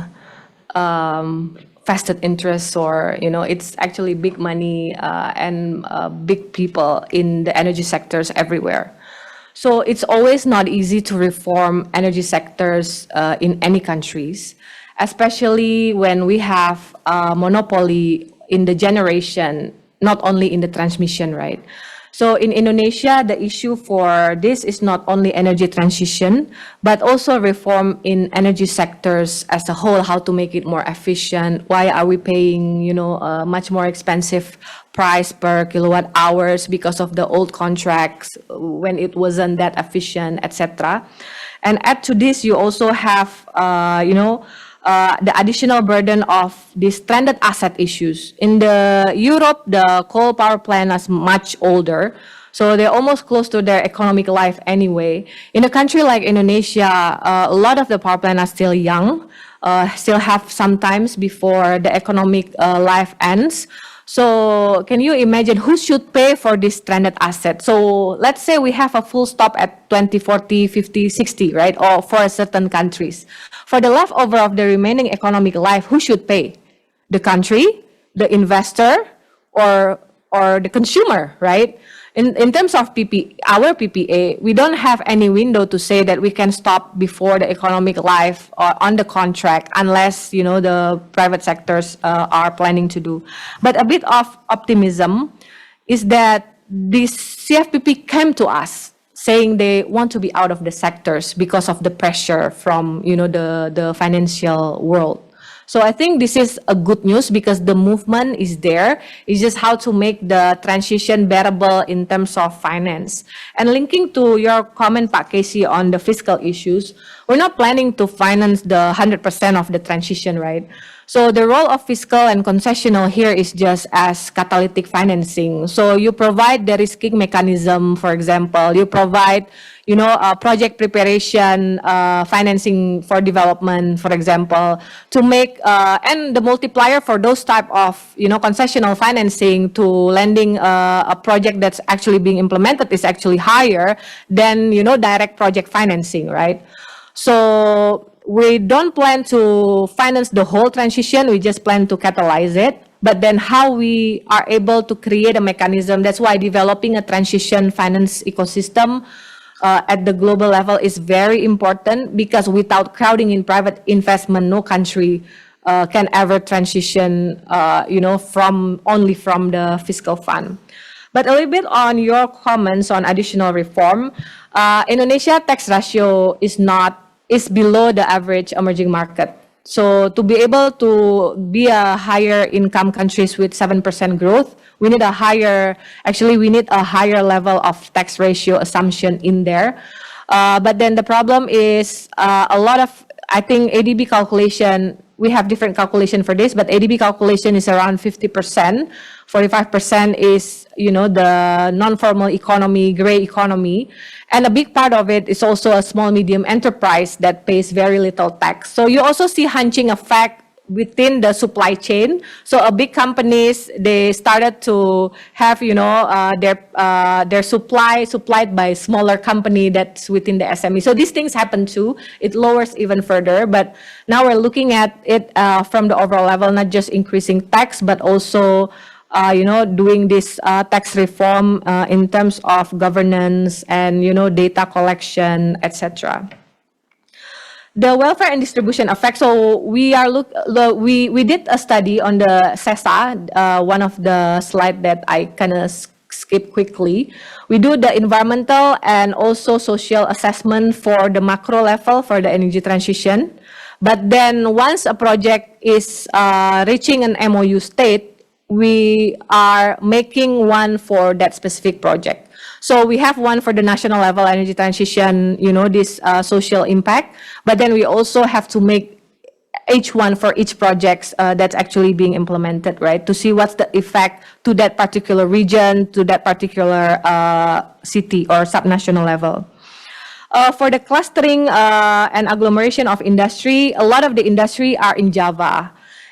vested interests, or it's actually big money and big people in the energy sectors everywhere. So it's always not easy to reform energy sectors in any countries, especially when we have a monopoly in the generation, not only in the transmission, right? So in Indonesia, the issue for this is not only energy transition, but also reform in energy sectors as a whole, how to make it more efficient. Why are we paying, a much more expensive price per kilowatt hours because of the old contracts when it wasn't that efficient, etc. And add to this, you also have, the additional burden of these stranded asset issues. In Europe, the coal power plant is much older, so they're almost close to their economic life anyway. In a country like Indonesia, a lot of the power plants are still young, still have some times before the economic life ends. So can you imagine who should pay for this stranded asset? So let's say we have a full stop at 2040, 50, 60, right? Or for certain countries. For the leftover of the remaining economic life, who should pay? The country, the investor, or the consumer, right? in terms of our PPA, we don't have any window to say that we can stop before the economic life or on the contract unless, the private sectors are planning to do. But a bit of optimism is that this CFPP came to us saying they want to be out of the sectors because of the pressure from, the financial world. So I think this is a good news because the movement is there. It's just how to make the transition bearable in terms of finance. And linking to your comment, Pak Casey, on the fiscal issues, we're not planning to finance the 100% of the transition, right? So the role of fiscal and concessional here is just as catalytic financing. So you provide the risking mechanism, for example, you provide, project preparation, financing for development, for example, to make, and the multiplier for those type of, concessional financing to lending a project that's actually being implemented is actually higher than, direct project financing, right? So we don't plan to finance the whole transition, we just plan to catalyze it. But then how we are able to create a mechanism, that's why developing a transition finance ecosystem at the global level is very important, because without crowding in private investment, no country can ever transition, only from the fiscal fund. But a little bit on your comments on additional reform, Indonesia tax ratio is below the average emerging market. So to be able to be a higher income countries with 7% growth, we need a higher level of tax ratio assumption in there. But then the problem is I think ADB calculation, we have different calculation for this, but ADB calculation is around 50%. 45% is, the non-formal economy, gray economy. And a big part of it is also a small, medium enterprise that pays very little tax. So you also see hunching effect within the supply chain. So a big companies, they started to have, their supplied by smaller company that's within the SME. So these things happen too. It lowers even further. But now we're looking at it from the overall level, not just increasing tax, but also doing this tax reform in terms of governance and, data collection, etc. The welfare and distribution effect. So we did a study on the SESA, one of the slide that I kind of skip quickly. We do the environmental and also social assessment for the macro level for the energy transition. But then once a project is reaching an MOU state, we are making one for that specific project. So we have one for the national level energy transition, this social impact, but then we also have to make each one for each project that's actually being implemented, right? To see what's the effect to that particular region, to that particular city or subnational level. For the clustering and agglomeration of industry, a lot of the industry are in Java.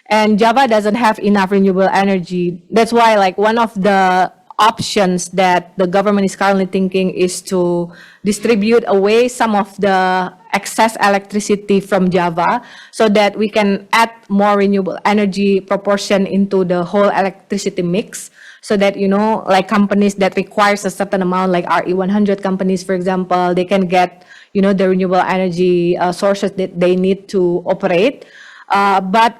And Java doesn't have enough renewable energy. That's why, one of the options that the government is currently thinking is to distribute away some of the excess electricity from Java so that we can add more renewable energy proportion into the whole electricity mix. So that, companies that requires a certain amount, like RE100 companies, for example, they can get, the renewable energy sources that they need to operate. But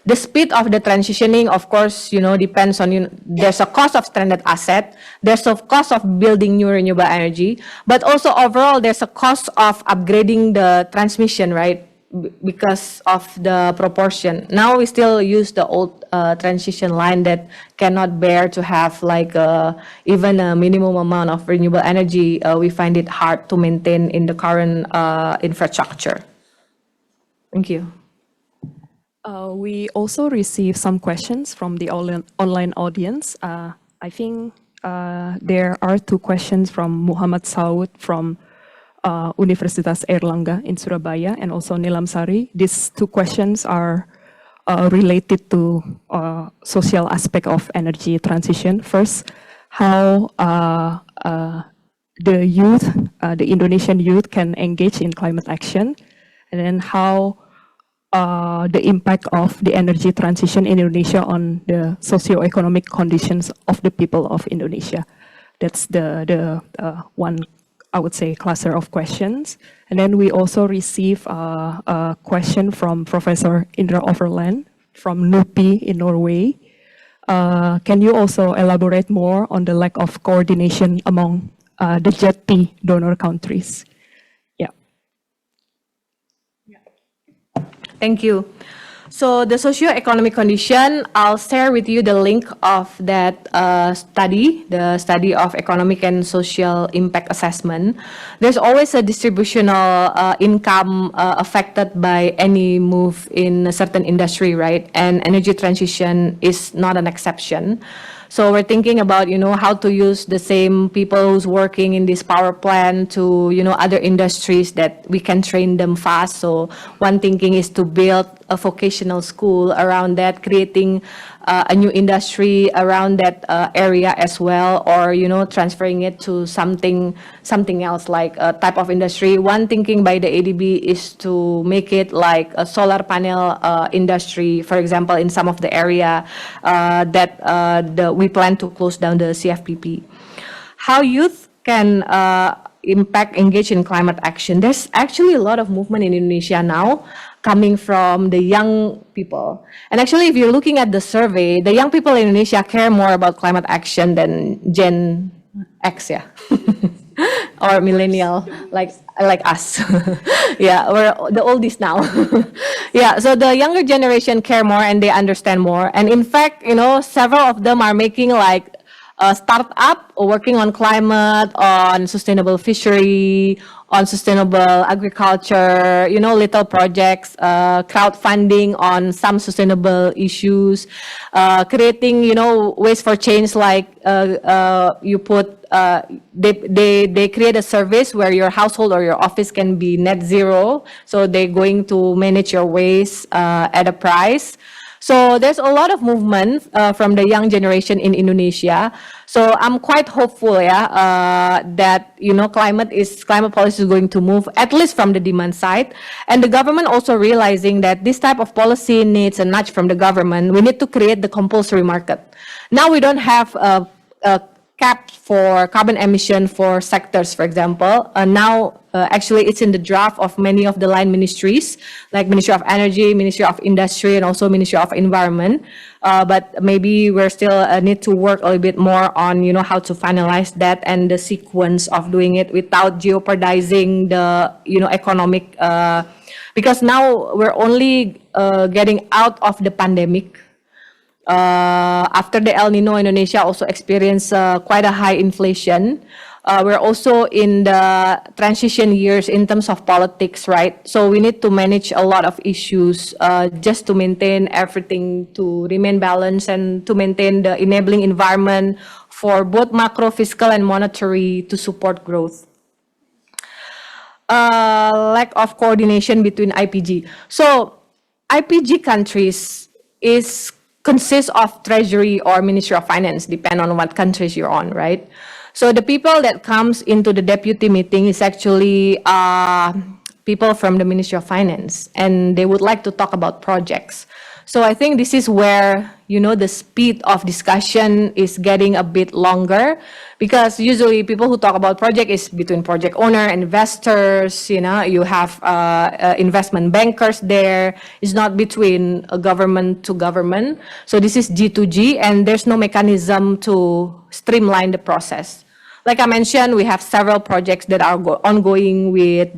the speed of the transitioning, of course, depends on, there's a cost of stranded asset, there's a cost of building new renewable energy, but also overall, there's a cost of upgrading the transmission, right? Because of the proportion. Now we still use the old transition line that cannot bear to have even a minimum amount of renewable energy. We find it hard to maintain in the current infrastructure. Thank you. We also received some questions from the online audience. I think there are two questions from Muhammad Saud from Universitas Airlangga in Surabaya and also Nilam Sari. These two questions are related to social aspect of energy transition. First, how the youth, the Indonesian youth can engage in climate action, and then how the impact of the energy transition in Indonesia on the socio-economic conditions of the people of Indonesia. That's the one, I would say, cluster of questions. And then we also receive a question from Professor Indra Overland from NUPI in Norway. Can you also elaborate more on the lack of coordination among the JETI donor countries? Yeah. Thank you. So the socio-economic condition, I'll share with you the link of that study, the study of economic and social impact assessment. There's always a distributional income affected by any move in a certain industry, right? And energy transition is not an exception. So we're thinking about, how to use the same people who's working in this power plant to, other industries that we can train them fast. So one thinking is to build a vocational school around that, creating a new industry around that area as well, or, transferring it to something else like a type of industry. One thinking by the ADB is to make it like a solar panel industry, for example, in some of the area that we plan to close down the CFPP. How youth can engage in climate action. There's actually a lot of movement in Indonesia now coming from the young people. And actually, if you're looking at the survey, the young people in Indonesia care more about climate action than Gen X, yeah. Or millennial, like us. Yeah, we're the oldies now. Yeah, so the younger generation care more and they understand more. And in fact, several of them are making like a startup working on climate, on sustainable fishery, on sustainable agriculture, little projects, crowdfunding on some sustainable issues, creating, ways for change, like you put, they create a service where your household or your office can be net zero. So they're going to manage your waste at a price. So there's a lot of movement from the young generation in Indonesia. So I'm quite hopeful, that climate policy is going to move at least from the demand side, and the government also realizing that this type of policy needs a nudge from the government. We need to create the compulsory market. Now we don't have a cap for carbon emission for sectors, for example. Actually, it's in the draft of many of the line ministries, like Ministry of Energy, Ministry of Industry, and also Ministry of Environment. But maybe we're still need to work a little bit more on, how to finalize that and the sequence of doing it without jeopardizing the, economic, because now we're only getting out of the pandemic. After the El Nino, Indonesia also experienced quite a high inflation. We're also in the transition years in terms of politics, right? So we need to manage a lot of issues just to maintain everything to remain balanced and to maintain the enabling environment for both macro, fiscal, and monetary to support growth. Lack of coordination between IPG. So IPG countries consists of Treasury or Ministry of Finance, depend on what countries you're on, right? So the people that comes into the deputy meeting is actually people from the Ministry of Finance, and they would like to talk about projects. So I think this is where, the speed of discussion is getting a bit longer, because usually people who talk about project is between project owner, investors, you have investment bankers there. It's not between a government to government. So this is G2G, and there's no mechanism to streamline the process. Like I mentioned, we have several projects that are ongoing with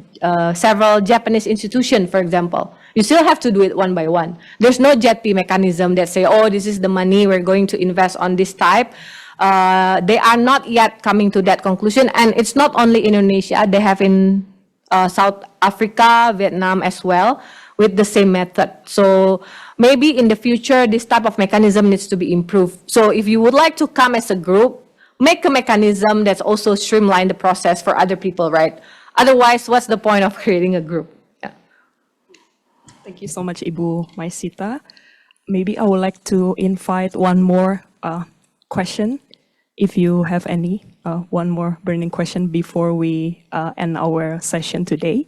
several Japanese institutions, for example. You still have to do it one by one. There's no JETI mechanism that say, oh, this is the money we're going to invest on this type. They are not yet coming to that conclusion. And it's not only Indonesia. They have in South Africa, Vietnam as well, with the same method. So maybe in the future, this type of mechanism needs to be improved. So if you would like to come as a group, make a mechanism that's also streamline the process for other people, right? Otherwise, what's the point of creating a group? Yeah. Thank you so much, Ibu Masyita. Maybe I would like to invite one more question, if you have any, one more burning question before we end our session today.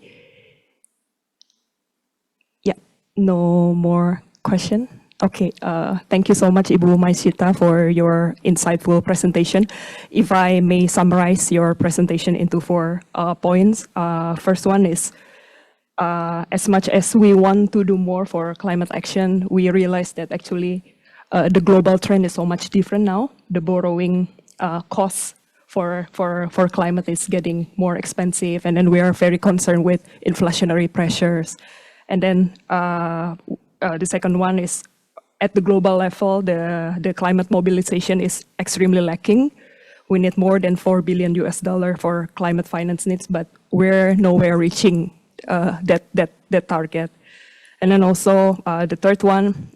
Yeah, no more question. Okay, thank you so much, Ibu Masyita, for your insightful presentation. If I may summarize your presentation into 4 points. First one is, as much as we want to do more for climate action, we realize that actually the global trend is so much different now. The borrowing costs for climate is getting more expensive, and then we are very concerned with inflationary pressures. And then the second one is, at the global level, the climate mobilization is extremely lacking. We need more than $4 billion for climate finance needs, but we're nowhere reaching that target. And then also the third one,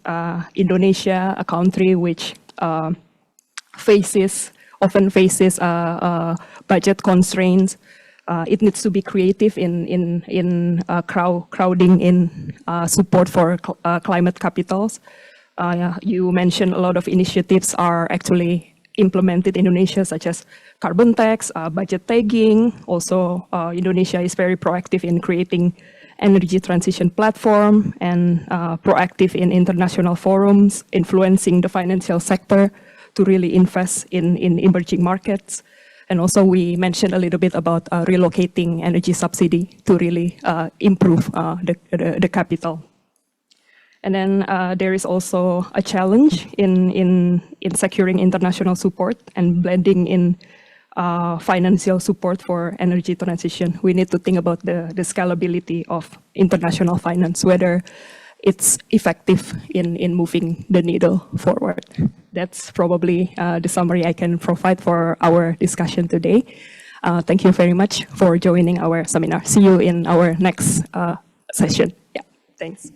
Indonesia, a country which often faces budget constraints. It needs to be creative in crowding in support for climate capitals. You mentioned a lot of initiatives are actually implemented in Indonesia, such as carbon tax, budget tagging. Also, Indonesia is very proactive in creating energy transition platform and proactive in international forums, influencing the financial sector to really invest in emerging markets. And also, we mentioned a little bit about relocating energy subsidy to really improve the capital. And then there is also a challenge in securing international support and blending in financial support for energy transition. We need to think about the scalability of international finance, whether it's effective in moving the needle forward. That's probably the summary I can provide for our discussion today. Thank you very much for joining our seminar. See you in our next session. Yeah, thanks.